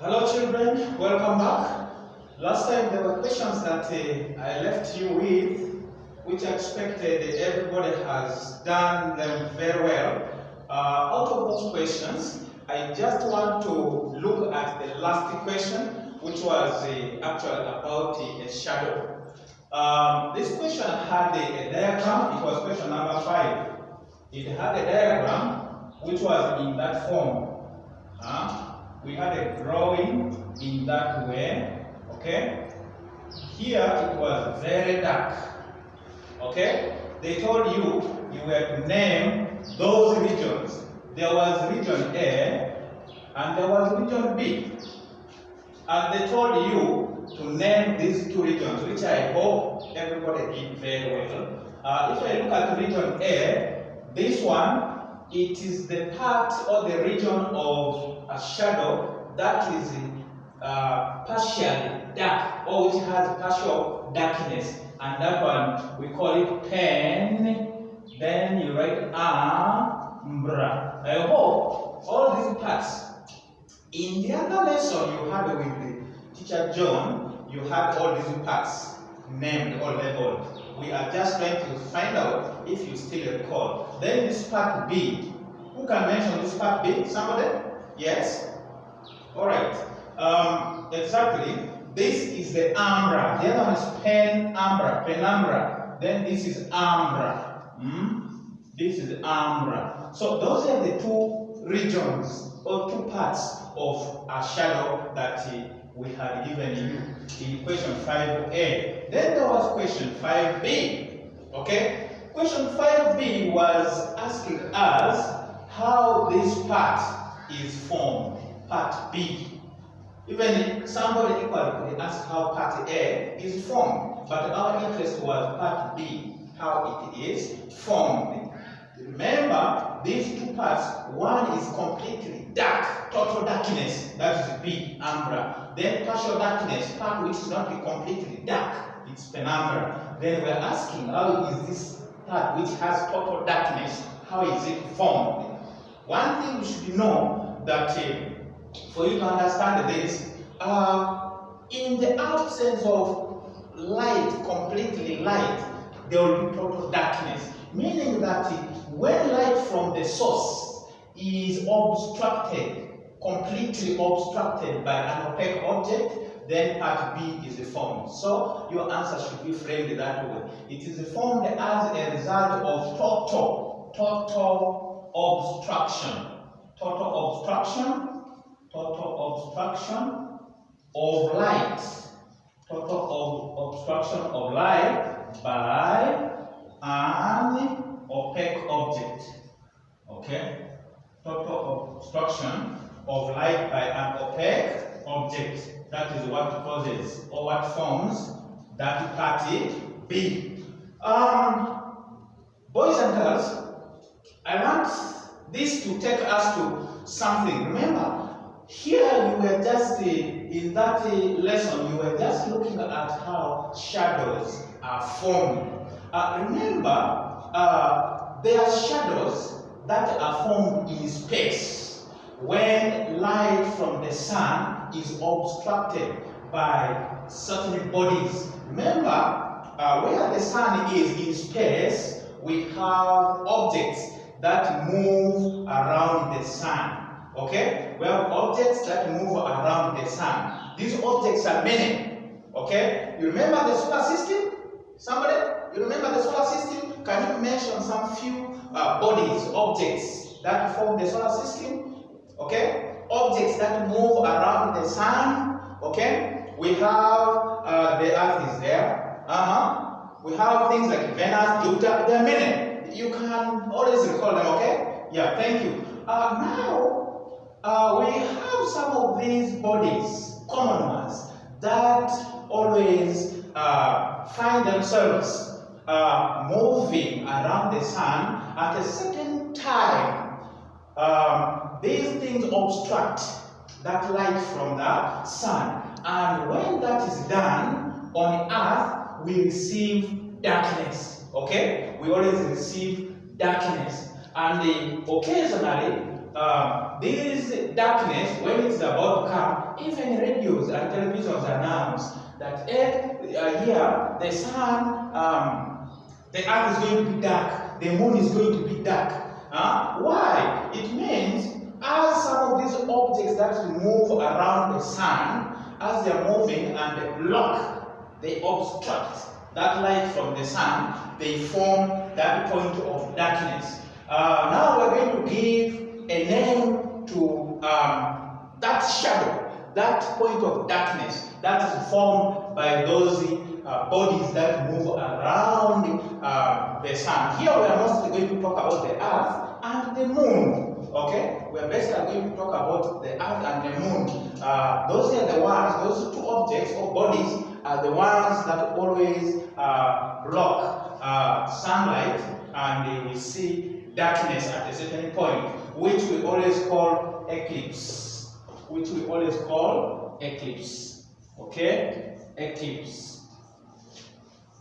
Hello children, welcome back. Last time there were questions that I left you with, which I expected everybody has done them very well. Out of those questions, I just want to look at the last question, which was actually about a shadow. This question had a diagram. It was question number 5. It had a diagram which was in that form. We had a drawing in that way, okay? Here it was very dark, okay? They told you were to name those regions. There was region A and there was region B. And they told you to name these two regions, which I hope everybody did very well. If I look at region A, this one, it is the part or the region of a shadow that is partially dark, or which has partial darkness, and that one we call it pen. Then you write umbra. I hope all these parts. In the other lesson you had with the teacher John, you had all these parts named or labeled. We are just trying to find out if you still recall. Then this part B. Who can mention this part B? Somebody? Yes? Alright. Exactly. This is the umbra. The other one is penumbra. Then this is umbra. This is umbra. So those are the two regions or two parts of a shadow that we had given you in question 5A. Then there was question 5B. Okay? Question 5B was asking us how this part is formed, part B. Even somebody equally could ask how part A is formed, but our interest was part B, how it is formed. Remember, these two parts, one is completely dark, total darkness, that is B, umbra. Then partial darkness, part which is not completely dark, it's penumbra. Then we're asking, how is this part which has total darkness, how is it formed? One thing you should know that for you to understand this, in the absence of light, completely light, there will be total darkness. Meaning that when light from the source is obstructed, completely obstructed by an opaque object, then part B is formed. So your answer should be framed that way. It is formed as a result of total obstruction of light, obstruction of light by an opaque object. Okay? Total obstruction of light by an opaque object. That is what causes or what forms that party B. Boys and girls, I want this to take us to something. Remember, here you were just in that lesson, you were just looking at how shadows are formed. Remember, there are shadows that are formed in space when light from the sun is obstructed by certain bodies. Remember, where the sun is in space, we have objects that move around the sun. Okay? We have objects that move around the sun. These objects are many. Okay? You remember the solar system? Somebody? You remember the solar system? Can you mention some few bodies, objects that form the solar system? Okay? Objects that move around the sun. Okay? We have the Earth is there. We have things like Venus, Jupiter. There are many. You can always recall them, okay? Yeah, thank you. Now, we have some of these bodies, common ones, that always find themselves moving around the sun at a certain time. These things obstruct that light from the sun. And when that is done, on Earth, we receive darkness. Okay? We always receive darkness. And occasionally, this darkness, when it's about to come, even radios and televisions announce that here the sun, the earth is going to be dark, the moon is going to be dark. Why? It means as some of these objects that move around the sun, as they are moving and they block, they obstruct that light from the sun, they form that point of darkness. Now we're going to give a name to that shadow, that point of darkness that is formed by those bodies that move around the sun. Here we are mostly going to talk about the earth and the moon. Okay, we are basically going to talk about the earth and the moon. Those are the ones, those two objects or bodies are the ones that always block sunlight, and we see darkness at a certain point, which we always call eclipse. Which we always call eclipse. Okay, eclipse.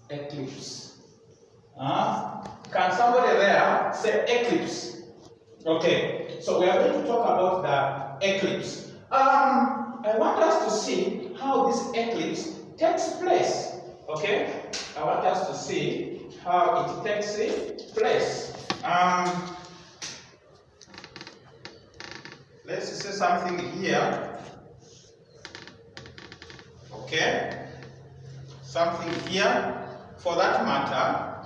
Eclipse. Can somebody there say eclipse? Okay, so we are going to talk about the eclipse. I want us to see how this eclipse takes place. Okay, I want us to see how it takes place. Let's say something here. Okay, something here. For that matter,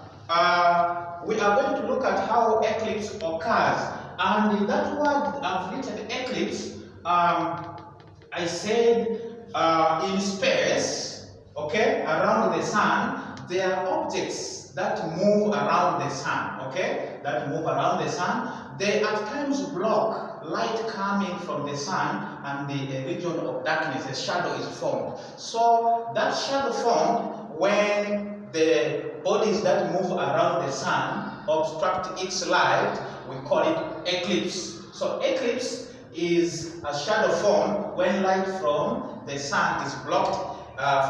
we are going to look at how eclipse occurs. And that word I've written eclipse, I said in space, okay, around the sun, there are objects that move around the sun, okay, that move around the sun. They at times block light coming from the sun, and the region of darkness, a shadow is formed. So that shadow formed when the bodies that move around the sun obstruct its light, we call it eclipse. So eclipse is a shadow form when light from the sun is blocked,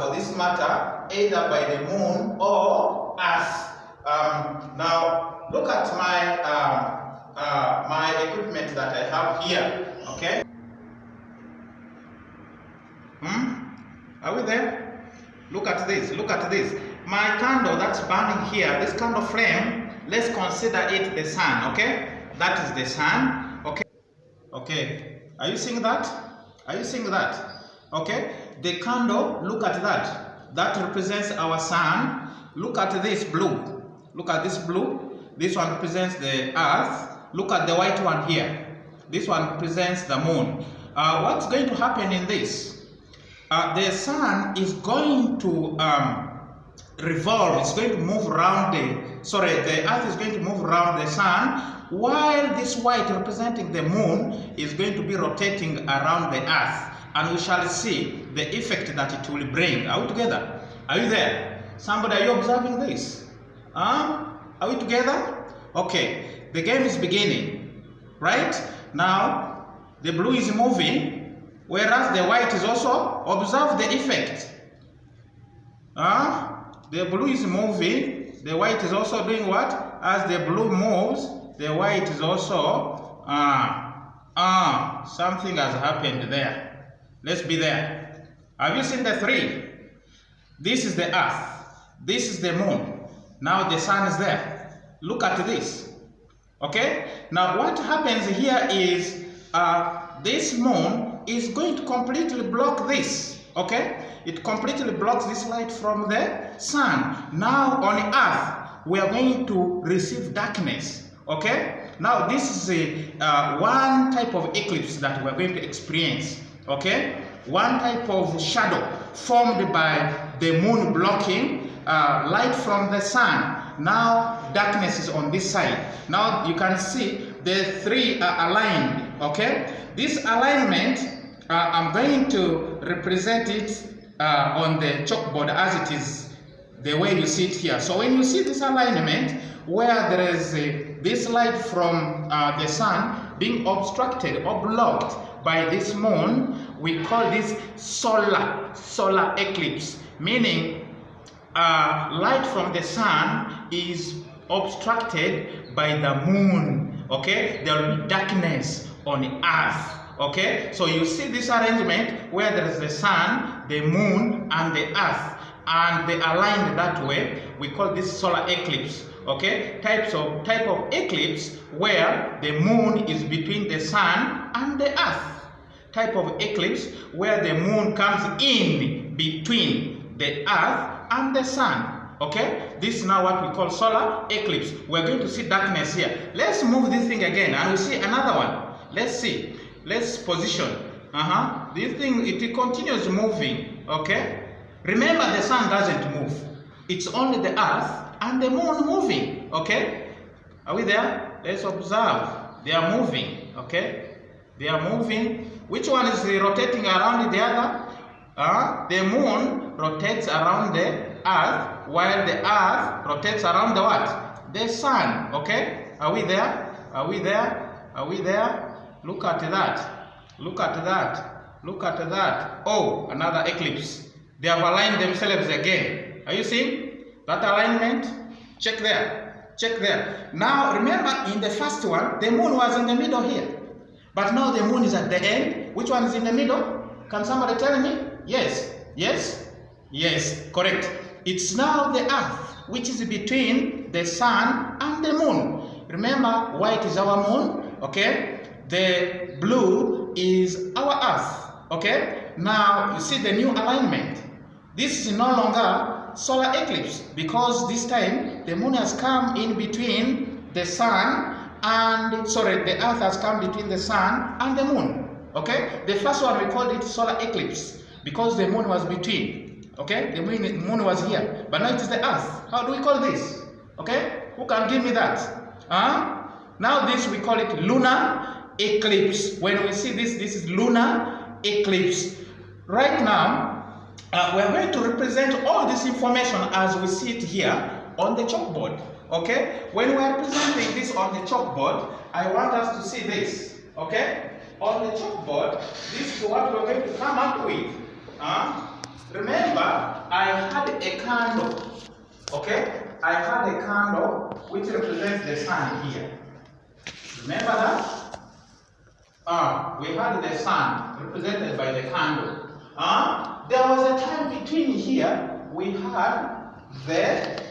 for this matter, either by the moon or earth. Now look at my equipment that I have here. Okay. Are we there? Look at this. Look at this. My candle that's burning here, this candle flame, let's consider it the sun, okay? That is the sun, okay? Okay, are you seeing that? Are you seeing that? Okay, the candle, look at that. That represents our sun. Look at this blue. Look at this blue. This one represents the earth. Look at the white one here. This one represents the moon. What's going to happen in this? The sun is going to revolve. It's going to move around the earth is going to move around the sun, while this white representing the moon is going to be rotating around the earth, and we shall see the effect that it will bring. Are we together? Are you there? Somebody, are you observing this? Are we together? Okay, the game is beginning. Right? Now, the blue is moving, whereas the white is also, observe the effect. The blue is moving, the white is also doing what? As the blue moves, the white is also, something has happened there. Let's be there. Have you seen the three? This is the earth, this is the moon, now the sun is there. Look at this. Okay, now what happens here is this moon is going to completely block this. Okay, it completely blocks this light from the sun. Now on earth we are going to receive darkness. Okay, now this is one type of eclipse that we are going to experience. Okay, one type of shadow formed by the moon blocking light from the sun. Now darkness is on this side. Now you can see the three are aligned. Okay, this alignment I'm going to represent it on the chalkboard as it is the way you see it here. So when you see this alignment where there is this light from the sun being obstructed or blocked by this moon, we call this solar eclipse, meaning light from the sun is obstructed by the moon. Okay, there will be darkness on earth. Okay, so you see this arrangement where there is the sun, the moon, and the earth, and they aligned that way. We call this solar eclipse. Okay, type of eclipse where the moon is between the sun and the earth. Type of eclipse where the moon comes in between the earth and the sun. Okay, this is now what we call solar eclipse. We're going to see darkness here. Let's move this thing again and we see another one. Let's see. Let's position. This thing, it continues moving. Okay, remember the sun doesn't move. It's only the earth and the moon moving. Okay, are we there? Let's observe. They are moving. Okay, they are moving. Which one is rotating around the other? The moon rotates around the earth, while the earth rotates around the what? The sun. Okay, are we there? Are we there? Are we there? Look at that. Look at that. Look at that. Oh, another eclipse. They have aligned themselves again. Are you seeing that alignment? Check there. Check there. Now remember, in the first one, the moon was in the middle here. But now the moon is at the end. Which one is in the middle? Can somebody tell me? Yes. Yes? Yes. Correct. It's now the earth, which is between the sun and the moon. Remember, white is our moon. Okay? The blue is our earth. Okay? Now, you see the new alignment. This is no longer solar eclipse because this time the moon has come in between the sun and, sorry, the earth has come between the sun and the moon. Okay? The first one we called it solar eclipse because the moon was between. Okay? The moon was here. But now it is the earth. How do we call this? Okay? Who can give me that? Now this we call it lunar eclipse. When we see this, this is lunar eclipse. Right now, we are going to represent all this information as we see it here on the chalkboard. Okay? When we are presenting this on the chalkboard, I want us to see this. Okay? On the chalkboard, this is what we're going to come up with. Remember, I had a candle. Okay? I had a candle which represents the sun here. Remember that? We had the sun represented by the candle. There was a time between here, we had the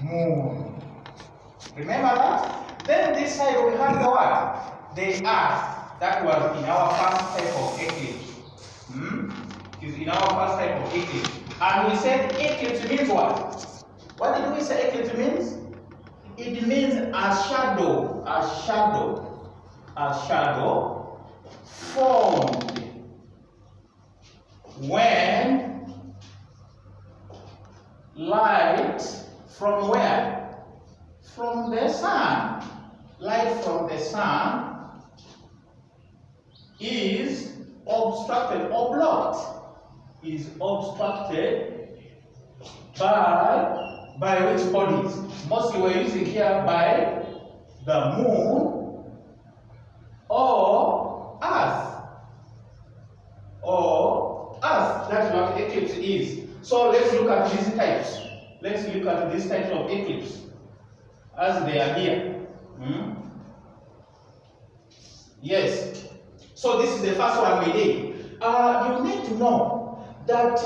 moon. Remember that? Then this side we had the what? The earth. That was in our first type of eclipse. Is in our first type of eclipse. And we said eclipse means what? What did we say eclipse means? It means a shadow. A shadow. A shadow formed when light from where? From the sun. Light from the sun is obstructed or blocked. Is obstructed by which bodies? Mostly we're using here by the moon or earth. Or earth. That's what eclipse is. So let's look at these types. Let's look at these types of eclipse as they are here. Yes. So this is the first one we did. You need to know that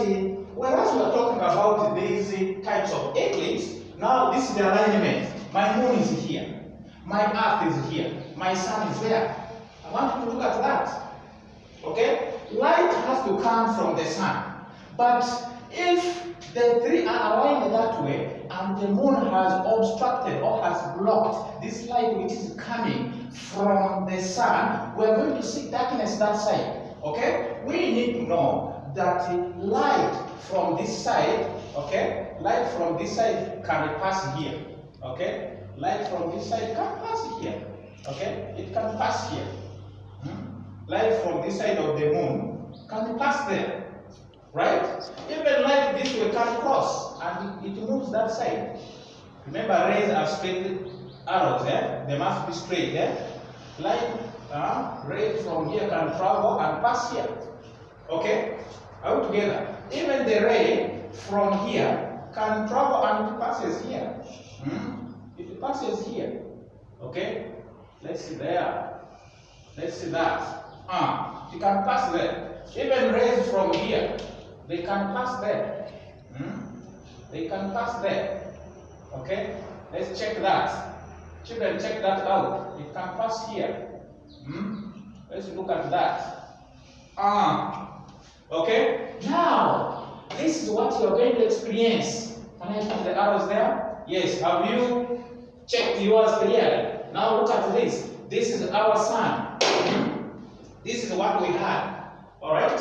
whereas we are talking about these types of eclipse, now this is the alignment. My moon is here. My earth is here. My sun is there. I want you to look at that. Okay? Light has to come from the sun. But if the three are aligned that way, and the moon has obstructed or has blocked this light which is coming from the sun, we are going to see darkness that side. Okay? We need to know that light from this side, okay? Light from this side can pass here. Okay? Light from this side can pass here. Okay? It can pass here. Light from this side of the moon can pass there. Right? Even light this way can cross and it moves that side. Remember, rays are straight arrows, they must be straight. Light rays from here can travel and pass here. Okay? Out together. Even the ray from here can travel and it passes here. It passes here. Okay? Let's see there. Let's see that. You can pass there. Even rays from here, they can pass there. They can pass there. Okay? Let's check that. Children, check that out. It can pass here. Let's look at that. Okay? Now, this is what you're going to experience. Can I put the arrows there? Yes. Have you checked yours clearly? Now look at this. This is our sun. This is what we had. Alright?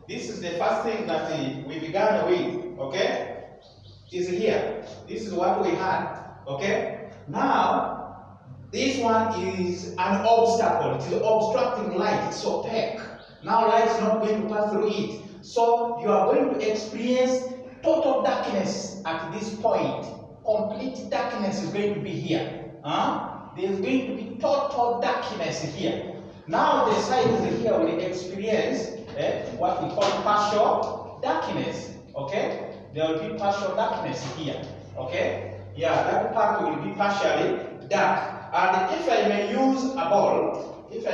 This is the first thing that we began with. Okay? Is here. This is what we had. Okay? Now, this one is an obstacle. It is obstructing light. It's opaque. Now light is not going to pass through it. So you are going to experience total darkness at this point. Complete darkness is going to be here. There is going to be total darkness here. Now the sides here will experience what we call partial darkness. Okay? There will be partial darkness here. Okay? Yeah, that part will be partially dark. And if I may use a ball, okay?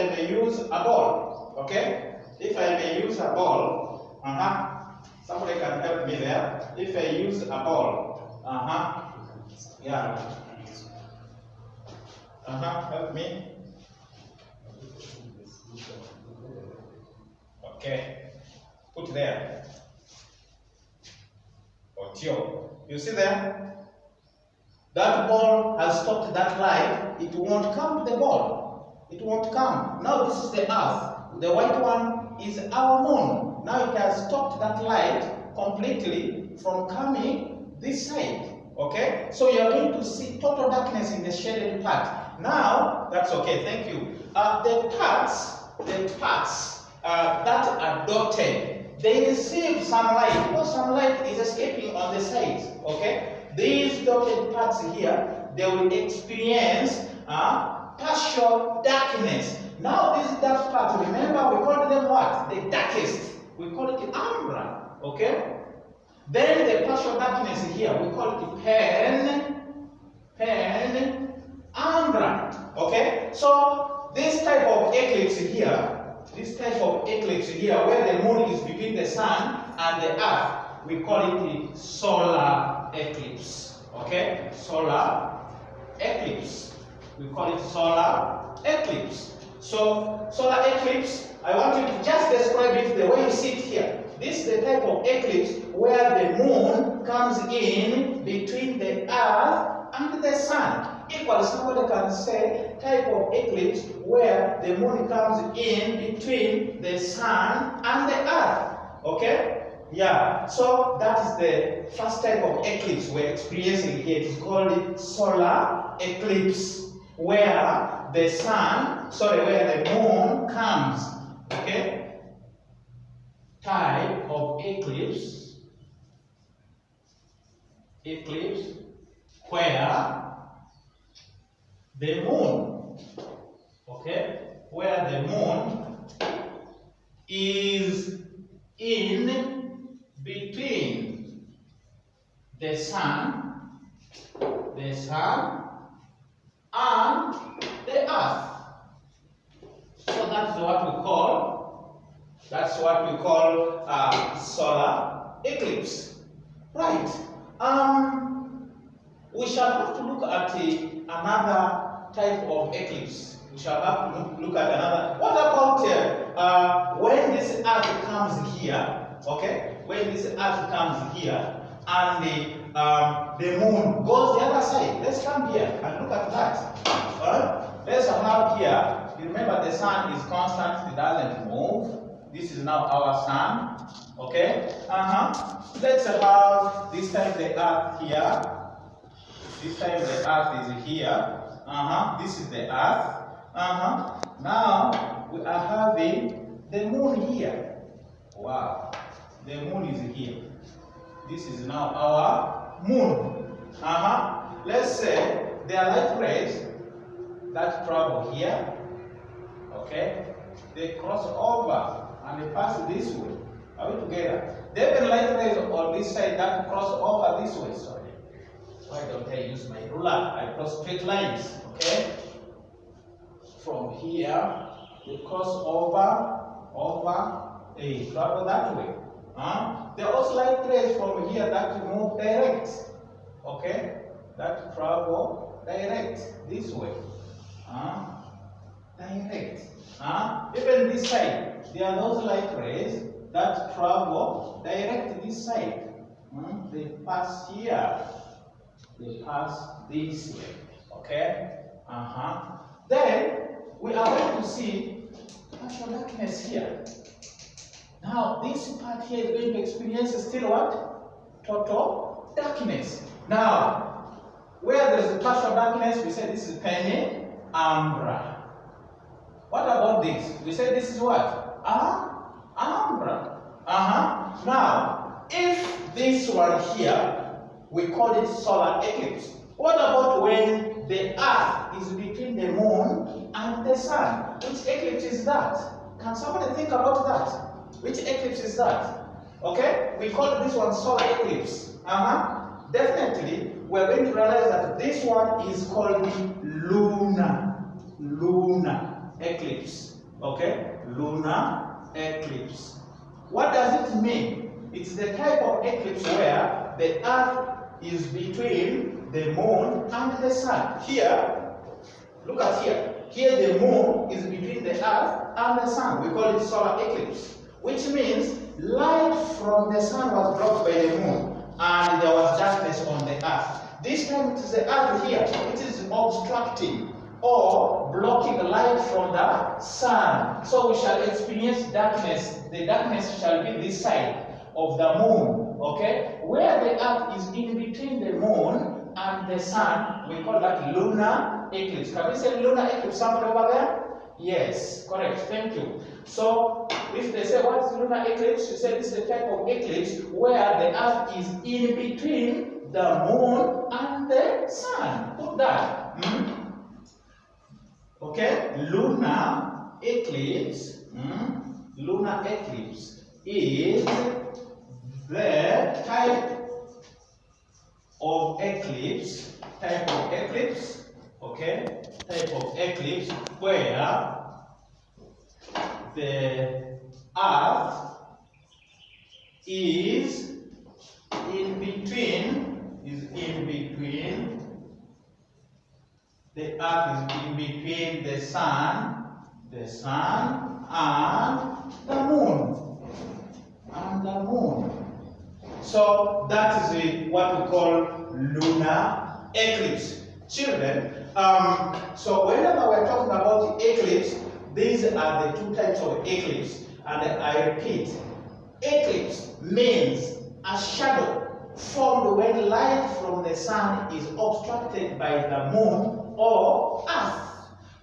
If I may use a ball, somebody can help me there. If I use a ball, yeah. Help me. Okay, put there. Otio. You see there? That ball has stopped that light. It won't come to the ball. It won't come. Now this is the earth. The white one is our moon. Now it has stopped that light completely from coming this side. Okay? So you are going to see total darkness in the shaded part. Now, that's okay, thank you. The parts that are dotted, they receive sunlight because sunlight is escaping on the sides. Okay? These dotted parts here, they will experience partial darkness. Now this dark part, remember we call them what? The darkest. We call it umbra. Okay? Then the partial darkness here, we call it penumbra. Okay? So this type of eclipse here, where the moon is between the sun and the earth, we call it solar eclipse. Okay? Solar eclipse. We call it solar eclipse. So, solar eclipse, I want you to just describe it the way you see it here. This is the type of eclipse where the moon comes in between the earth and the sun. Equally, somebody can say type of eclipse where the moon comes in between the sun and the earth. Okay? Yeah, so that is the first type of eclipse we're experiencing here. It is called solar eclipse, where where the moon comes. Okay? Type of eclipse where the moon, okay, where the moon is in between the sun and the earth. So that's what we call solar eclipse. Right. We shall have to look at another type of eclipse. We shall have to look at another. What about when this earth comes here? Okay, when this earth comes here and the moon goes the other side. Let's come here and look at that. Alright? Let's have here. You remember the sun is constant; it doesn't move. This is now our sun. Okay. Let's have this time the earth here. This time the earth is here. This is the earth. Now we are having the moon here. Wow. The moon is here. This is now our moon. Let's say there are light rays that travel here. Okay. They cross over and they pass this way. Are we together? There are light rays on this side that cross over this way. Sorry. Why don't I use my ruler? I draw straight lines. Okay. From here, they cross over over A. Travel that way. There are also light rays from here that move direct. Okay? That travel direct this way. Direct. Even this side, there are those light rays that travel direct this side. They pass here. They pass this way. Okay? Then we are going to see partial darkness here. Now, this part here is going to experience still what? Total darkness. Now, where there is partial darkness, we say this is penumbra. What about this? We say this is what? Umbra. Now, if this one here, we call it solar eclipse. What about when the earth is between the moon and the sun? Which eclipse is that? Can somebody think about that? Which eclipse is that? Okay, we call this one solar eclipse. Definitely, we're going to realize that this one is called the lunar eclipse. Okay, lunar eclipse. What does it mean? It's the type of eclipse where the earth is between the moon and the sun. Here, look at here. Here the moon is between the earth and the sun. We call it solar eclipse, which means light from the sun was blocked by the moon and there was darkness on the earth. This time it is the earth here. It is obstructing or blocking light from the sun. So we shall experience darkness. The darkness shall be this side of the moon. Okay? Where the earth is in between the moon and the sun, we call that lunar eclipse. Can we say lunar eclipse? Somebody over there? Yes, correct. Thank you. So, if they say what is lunar eclipse, you say this is the type of eclipse where the earth is in between the moon and the sun. Put that. Okay, lunar eclipse. Lunar eclipse is the type of eclipse. Okay, type of eclipse where the earth is in between. The earth is in between the sun and the moon. So that is what we call lunar eclipse. Children, so whenever we're talking about eclipse, these are the two types of eclipse. And I repeat, eclipse means a shadow formed when light from the sun is obstructed by the moon or earth.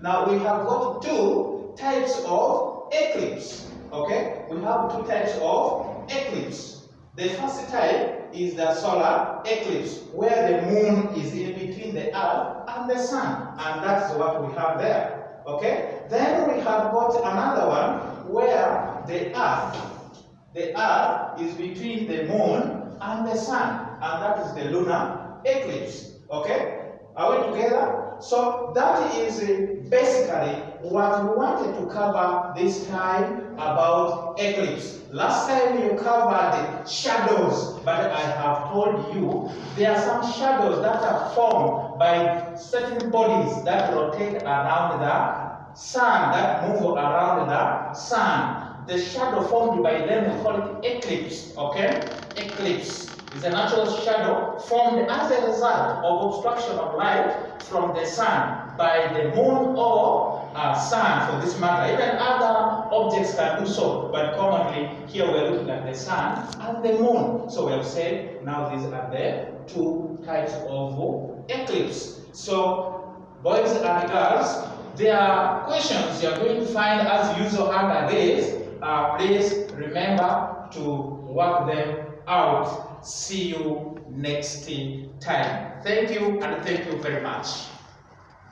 Now we have got two types of eclipse. Okay, we have two types of eclipse. The first type is the solar eclipse, where the moon is in between the earth and the sun, and that's what we have there. Okay, then we have got another one where the earth is between the moon and the sun, and that is the lunar eclipse. Okay, are we together? So that is basically what we wanted to cover this time about eclipse. Last time you covered shadows, but I have told you there are some shadows that are formed by certain bodies that rotate around the sun, that move around the sun. The shadow formed by them, we call it eclipse. Okay? Eclipse is a natural shadow formed as a result of obstruction of light from the sun by the moon or sun, for this matter. Even other objects can do so, but commonly here we're looking at the sun and the moon. So we have said now these are the two types of eclipse. So boys and girls, there are questions you're going to find as usual under this. Please remember to work them out. See you next time. Thank you, and thank you very much.